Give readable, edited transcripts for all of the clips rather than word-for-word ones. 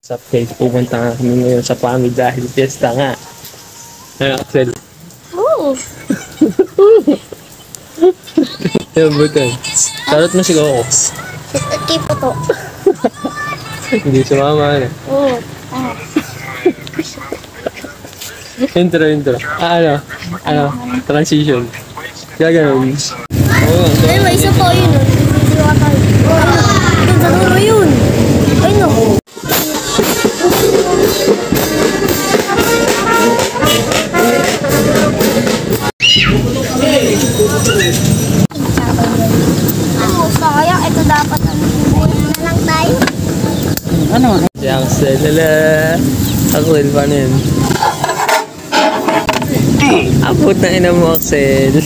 Sa place, pupunta nga kami ngayon sa PAMI dahil fiesta nga. Ano, Axel? Oo. Yung butan. Sarot mo si Coco. Tipo to. Hindi sumama, ano? Oo. Intro. Ano? Transition. Kaya ganun. Oo. Ay, may isa pa yun. Hindi ka tayo. Yung ganuro yun. Ay, no. Sayang, ito dapat na lang tayo. Ano? Si Axel, lala. Axel, paano yun? Abot na ina mo, Axel.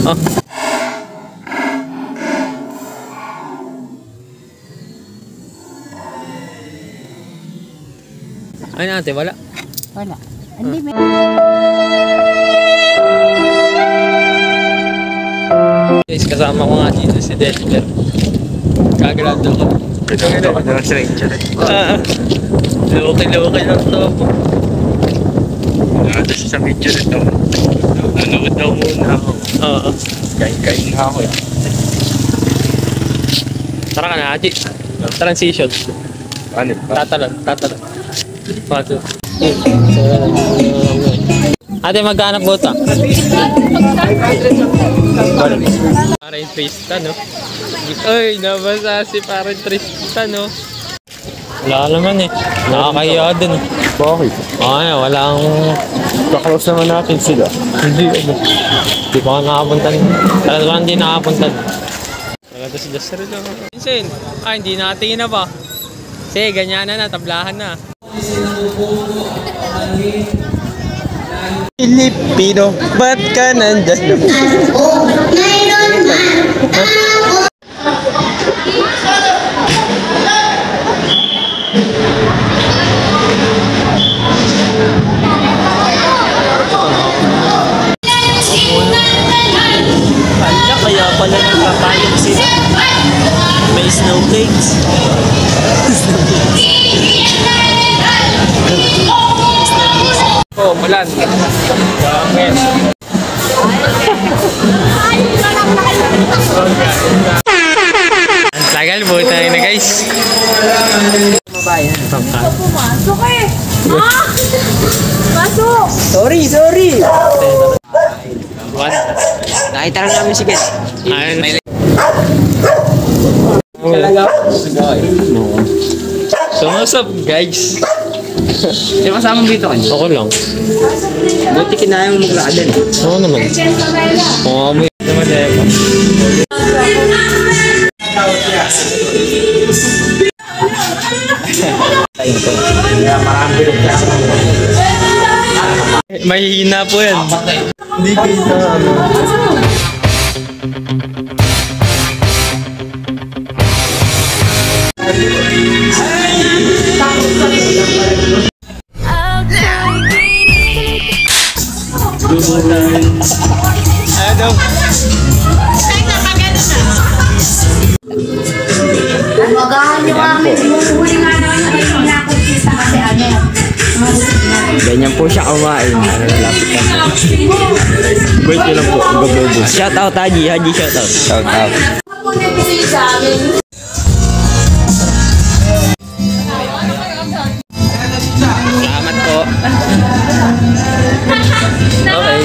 Oh. Ay natin, wala. Wala. Hindi may... Guys, kasama ko nga dito si Denver. Kagrado ko. Ito ka na sa ranger. Lawakay lang ito po. Nandito sa video nito. Nanood daw muna ako. Oo. Kain na ako eh. Tara ka na, Haji. Transition. Ano? Tatalon. Pato. Ate, magkanap bota? Parang Tristan, no? Ay, nabasa si parang Tristan, no? Wala naman eh. Nakakahiya din. Bakit? Ay, walang... Kaklose naman natin sila. Hindi pa ako nakapunta. Talaga hindi nakapunta. Talaga si Dasar lang. Vincent, hindi natin na ba? Sige, ganyan na, tablahan na. Pilipino, ba't ka nandyan? Kaya pala nagpapayong sila. May snowflakes. Oh, malan. Amen. Ang tagal po tayo na guys. Pumasok eh. Pasok. Sorry! What? Nakita lang namin si Get. Ayun. So what's up guys? Di ba kasama dito ka? Ako lang. Buti kinaya mo maglakad din. Oo naman. Oo, may naman dito. Mahihina po yan. Hindi kita ano? Magahan nyo kami. Huli nga naman yung nakukita kasi ano. Ganyan po siya kumain. Lapit lang po. Wait ko lang po, gabobo. Shout out Haji shout out. Shout out. Salamat po. Okay.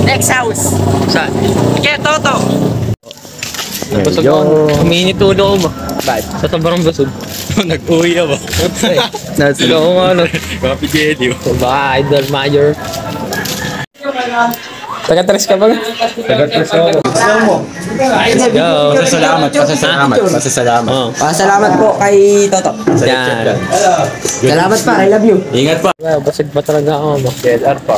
Next house. Saan? Kaya Toto. Busog ako. Humingi tulo ko ba? Bad. Sa sobrang busog. Nag-uwi ako. Sige ako nga ano. Copy Jelly. Baka idol major. Taga-tres ka ba? Tagal-tres ako. Let's go. Pasasalamat. Oh. Salamat po kay Toto. Yan. Salamat pa, I love you. Ingat pa. Basig pa talaga ako ba? LR pa.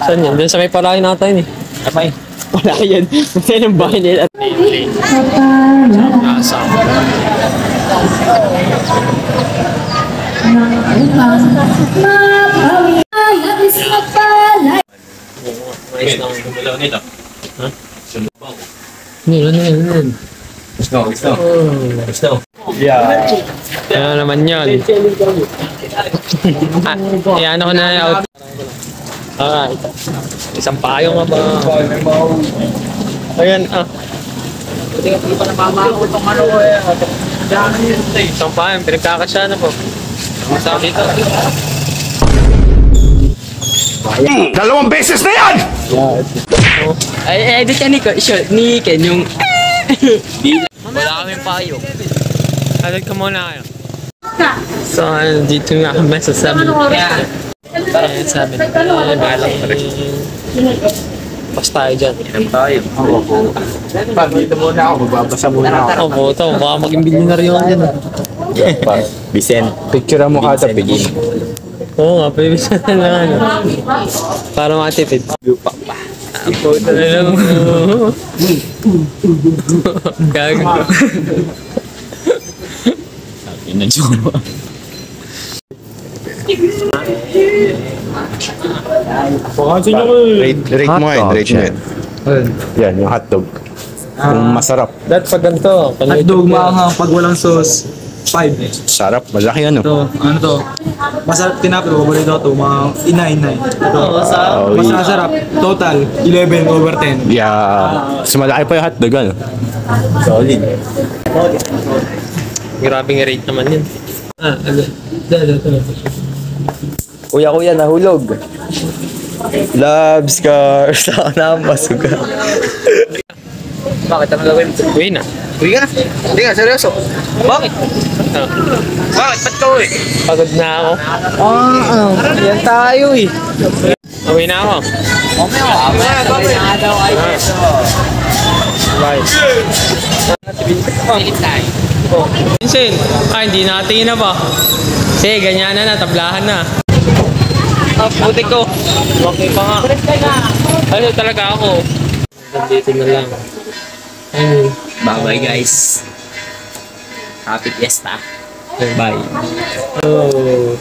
Saan yan? Diyan sa may palay natin eh. Kamay. Wala yan. Kasi yung bahay nila. Labis na pala. ayos lang. Gumalaw nito. Ha? Sulubaw. Ano? Gusto. Yeah. Ano naman yun? Ano ko na out. Alright. Isang payo nga ba? Ayan, Hindi pa namamako itong ano ko eh. isang payo. Pinagkakasya na po. Sa dito. Dalawang beses na yan! Ay, edit yan ni Ken yung... Wala kaming payo. Alag ka muna kayo. So, dito nga kami sa 7-Eleven. Ayan, 7-Eleven. Balang pa rin. Pas tayo dyan. Dito muna ako. Magbabasa muna ako. Boto. Baka maging bilyonaryo ka dyan. Vicent. Picture mo ka sa pigin. Oo nga, pwede siya na lang ano. Para matipid. Lupa pa. Boto na lang. Gago. Sabi na jowa. Rate mo yan. Rate mo yan. Yan, yung hotdog. Kung masarap. Dahil pag ganito. Hotdog maanghang pag walang sauce, 5. Sarap. Malaki ano. Ito, ano to? Masarap tinapin ko, paborito ko to, mga inay-inay. Ito, mas masarap. Total, 11/10. Yeah. Mas malaki pa yung hotdog ano. Solid. Grabing rate naman yun. Kuya, nahulog. Loves car. Saan na masuga. Bakit? Ano gawin? Uwi na. Uwi ka na. Hindi nga, seryoso. Bakit? Bakit? Ba't ka uwi? Pagod na ako. Yan tayo eh. Uwi na ako. Bye. Vincent, hindi natin na ba? Sige, ganyan na, tablahan na. Puti ko. Okay pa nga. Ano talaga ako? Dito na lang. Bye-bye guys. Happy Fiesta. Bye. Oh.